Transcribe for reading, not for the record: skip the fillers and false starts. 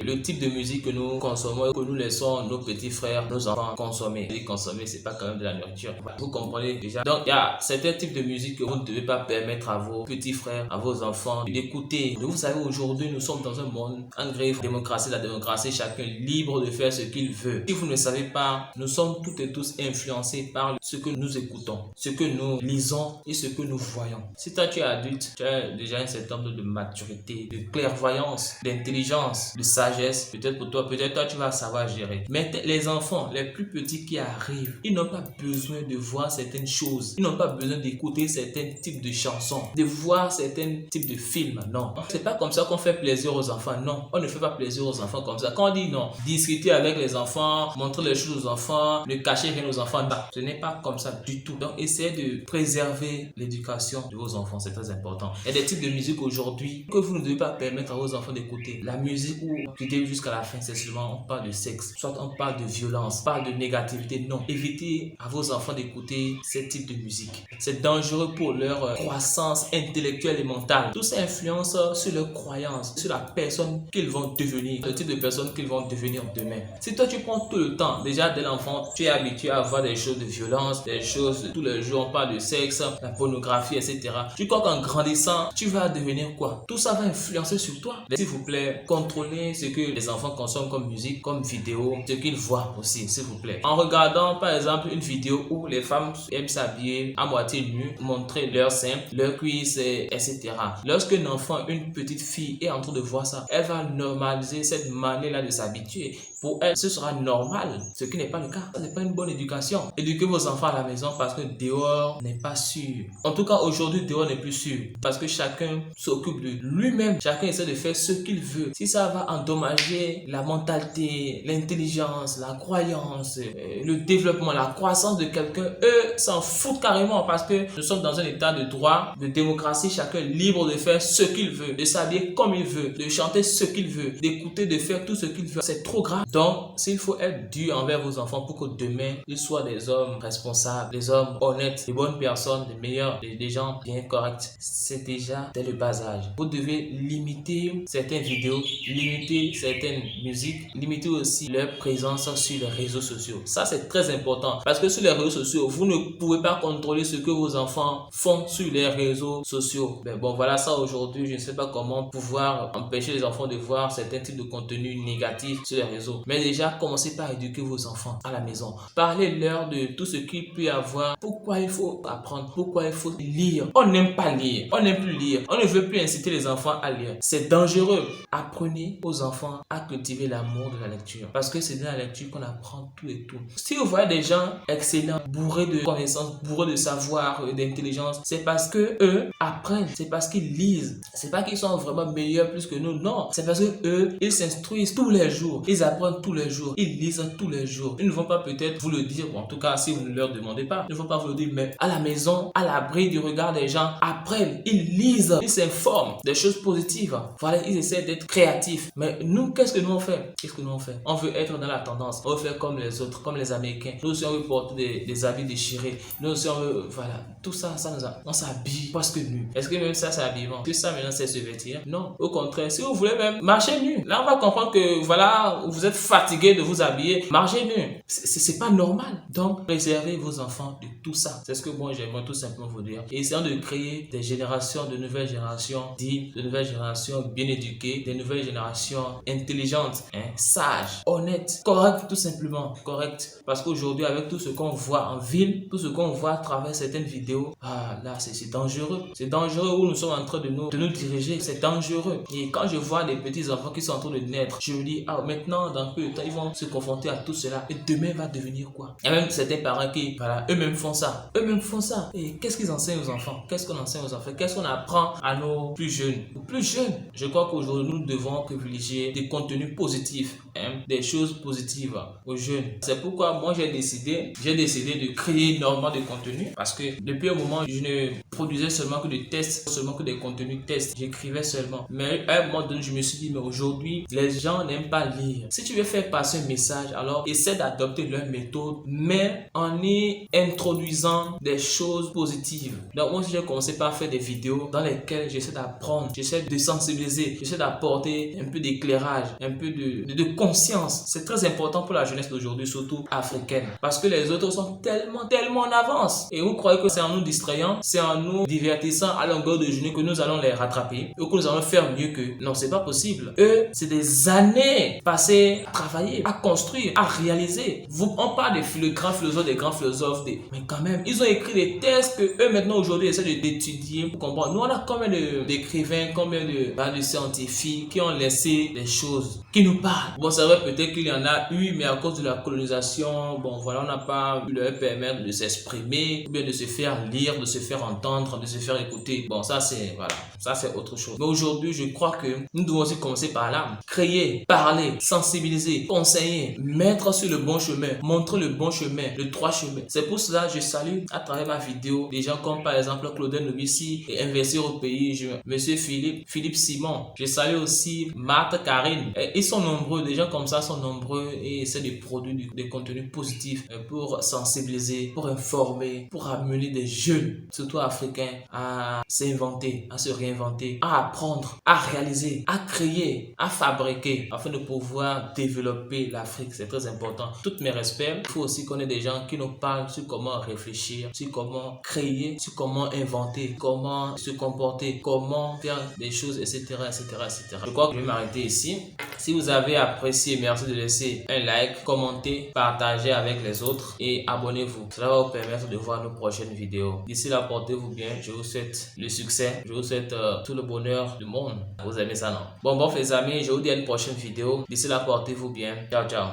le type de musique que nous consommons, que nous laissons nos petits frères, nos enfants consommer. Et consommer, c'est pas quand même de la nourriture. Vous comprenez déjà. Donc il y a certains types de musique que vous ne devez pas permettre à vos petits frères, à vos enfants d'écouter. Vous savez, aujourd'hui, nous sommes dans un monde en grève, démocratie, la démocratie, chacun est libre de faire ce qu'il veut. Si vous ne savez pas, nous sommes toutes et tous influencés par ce que nous écoutons, ce que nous lisons et ce que nous voyons. Si toi tu es adulte, tu as déjà un certain nombre de maturité, de clairvoyance, d'intelligence, de sagesse, peut-être pour toi, peut-être toi tu vas savoir gérer. Mais les enfants, les plus petits qui arrivent, ils n'ont pas besoin de voir certaines choses, ils n'ont pas besoin d'écouter certains types de chansons, de voir certains types de films, non. C'est pas comme ça qu'on fait plaisir aux enfants, non. On ne fait pas plaisir aux enfants comme ça. Quand on dit non, discuter avec les enfants, montrer les choses aux enfants, ne cacher rien aux enfants, bah, ce n'est pas comme ça du tout. Donc essayez de préserver l'éducation de vos enfants, c'est très important. Il y a des types de musique aujourd'hui que vous ne devez pas permettre à vos enfants d'écouter. La musique où, du début jusqu'à la fin, c'est seulement on parle de sexe, soit on parle de violence, on parle de négativité, non. Évitez à vos enfants d'écouter ce type de musique. C'est dangereux pour leur croissance intellectuelle et mentale. Tout ça influence sur leurs croyances, sur la personne qu'ils vont devenir, le type de personne qu'ils vont devenir demain. Si toi tu prends tout le temps, déjà dès l'enfant, tu es habitué à voir des choses de violence, des choses de tous les jours, on parle de sexe, la pornographie, etc. Tu crois qu'en grandissant, tu vas devenir quoi? Tout ça va influencer sur toi. S'il vous plaît, contrôlez ce que les enfants consomment comme musique, comme vidéo, ce qu'ils voient aussi, s'il vous plaît. En regardant par exemple une vidéo où les femmes aiment s'habiller à moitié nues, montrer leurs seins, leurs cuisses, etc. Lorsque un enfant, une petite fille est en train de voir ça, elle va normaliser cette manière-là de s'habituer. Pour elle, ce sera normal, ce qui n'est pas le cas. Ce n'est pas une bonne éducation. Éduquez vos enfants à la maison parce que dehors n'est pas sûr. En tout cas, aujourd'hui, dehors n'est plus sûr parce que chacun s'occupe de lui-même. Chacun essaie de faire ce qu'il veut. Si ça va endommager la mentalité, l'intelligence, la croyance, le développement, la croissance de quelqu'un, eux s'en foutent carrément parce que nous sommes dans un état de droit, de démocratie. Chacun est libre de faire ce qu'il veut, de s'habiller comme il veut, de chanter ce qu'il veut, d'écouter, de faire tout ce qu'il veut. C'est trop grave. Donc, s'il faut être dur envers vos enfants pour que demain, ils soient des hommes responsables, des hommes honnêtes, des bonnes personnes, des meilleurs, des gens bien corrects, c'est déjà dès le bas âge. Vous devez limiter certaines vidéos, limiter certaines musiques, limiter aussi leur présence sur les réseaux sociaux. Ça, c'est très important parce que sur les réseaux sociaux, vous ne pouvez pas contrôler ce que vos enfants font sur les réseaux sociaux. Mais bon, voilà ça aujourd'hui. Je ne sais pas comment pouvoir empêcher les enfants de voir certains types de contenus négatifs sur les réseaux. Mais déjà, commencez par éduquer vos enfants à la maison. Parlez-leur de tout ce qu'il peut y avoir. Pourquoi il faut apprendre? Pourquoi il faut lire? On n'aime pas lire. On n'aime plus lire. On ne veut plus inciter les enfants à lire. C'est dangereux. Apprenez aux enfants à cultiver l'amour de la lecture. Parce que c'est dans la lecture qu'on apprend tout et tout. Si vous voyez des gens excellents, bourrés de connaissances, bourrés de savoir, d'intelligence, c'est parce que eux apprennent. C'est parce qu'ils lisent. C'est pas qu'ils sont vraiment meilleurs plus que nous. Non. C'est parce que eux, ils s'instruisent tous les jours. Ils apprennent tous les jours, ils lisent tous les jours. Ils ne vont pas peut-être vous le dire, bon, en tout cas si vous ne leur demandez pas, ils ne vont pas vous le dire, mais à la maison, à l'abri du regard des gens, apprennent, ils lisent, ils s'informent des choses positives. Voilà, ils essaient d'être créatifs. Mais nous, qu'est-ce que nous on fait? Qu'est-ce que nous on fait? On veut être dans la tendance, on veut faire comme les autres, comme les Américains. Nous aussi on veut porter des habits déchirés. Nous aussi on veut, voilà, tout ça, on s'habille parce que nu. Est-ce que même ça c'est habillement? Tout ça maintenant c'est se vêtir? Non, au contraire, si vous voulez même marcher nu, là on va comprendre que voilà, vous êtes fatigué de vous habiller, marchez nu. C'est pas normal. Donc, préservez vos enfants de tout ça. C'est ce que moi j'aimerais tout simplement vous dire. Et essayons de créer des générations, de nouvelles générations dignes, de nouvelles générations bien éduquées, des nouvelles générations intelligentes, sages, honnêtes, correctes tout simplement. Correctes. Parce qu'aujourd'hui, avec tout ce qu'on voit en ville, tout ce qu'on voit à travers certaines vidéos, là, c'est dangereux. C'est dangereux où nous sommes en train de nous diriger. C'est dangereux. Et quand je vois des petits enfants qui sont en train de naître, je me dis, maintenant, dans peu de temps, ils vont se confronter à tout cela. Et demain va devenir quoi? Il y a même certains parents qui, voilà, eux-mêmes font ça. Eux-mêmes font ça. Et qu'est-ce qu'ils enseignent aux enfants? Qu'est-ce qu'on enseigne aux enfants? Qu'est-ce qu'on apprend à nos plus jeunes? Aux plus jeunes, je crois qu'aujourd'hui, nous devons privilégier des contenus positifs, des choses positives aux jeunes. C'est pourquoi moi, j'ai décidé de créer énormément de contenus parce que depuis un moment, je ne produisais seulement que des tests, seulement que des contenus tests. J'écrivais seulement. Mais à un moment donné, je me suis dit, mais aujourd'hui, les gens n'aiment pas lire. Si tu veux faire passer un message, alors essaie d'adopter leur méthode, mais en y introduisant des choses positives. Donc moi, j'ai commencé par faire des vidéos dans lesquelles j'essaie d'apprendre, j'essaie de sensibiliser, j'essaie d'apporter un peu d'éclairage d'éclairage, un peu de conscience. C'est très important pour la jeunesse d'aujourd'hui, surtout africaine. Parce que les autres sont tellement en avance. Et vous croyez que c'est en nous distrayant, c'est en nous divertissant à longueur de journée que nous allons les rattraper ou que nous allons faire mieux qu'eux. Non, c'est pas possible. Eux, c'est des années passées à travailler, à construire, à réaliser. On parle des grands philosophes, mais quand même, ils ont écrit des textes que eux maintenant aujourd'hui essaient d'étudier pour comprendre. Nous, on a combien d'écrivains, combien de scientifiques qui ont laissé des choses qui nous parlent. Bon, c'est vrai, peut-être qu'il y en a eu, mais à cause de la colonisation, bon, voilà, on n'a pas pu leur permettre de s'exprimer, ou bien de se faire lire, de se faire entendre, de se faire écouter. Bon, ça, c'est autre chose. Mais aujourd'hui, je crois que nous devons aussi commencer par là. Créer, parler, sensibiliser, conseiller, mettre sur le bon chemin, montrer le bon chemin, le droit chemin. C'est pour cela que je salue à travers ma vidéo des gens comme par exemple Claudel Novici et Investir au pays, Monsieur Philippe Simon. Je salue aussi Marthe Karine. Ils sont nombreux, des gens comme ça sont nombreux et essaient de produire des contenus positifs pour sensibiliser, pour informer, pour amener des jeunes, surtout africains, à s'inventer, à se réinventer, à apprendre, à réaliser, à créer, à fabriquer, afin de pouvoir développer l'Afrique. C'est très important. Tous mes respects. Il faut aussi qu'on ait des gens qui nous parlent sur comment réfléchir, sur comment créer, sur comment inventer, comment se comporter, comment faire des choses, etc., etc., etc. Je crois que je vais m'arrêter ici. Si vous avez apprécié, merci de laisser un like, commenter, partager avec les autres et abonnez-vous. Cela va vous permettre de voir nos prochaines vidéos. D'ici là, portez-vous bien. Je vous souhaite le succès. Je vous souhaite tout le bonheur du monde. Vous aimez ça, non? Bon, les amis, je vous dis à une prochaine vidéo. D'ici là, portez-vous bien. Ciao, ciao.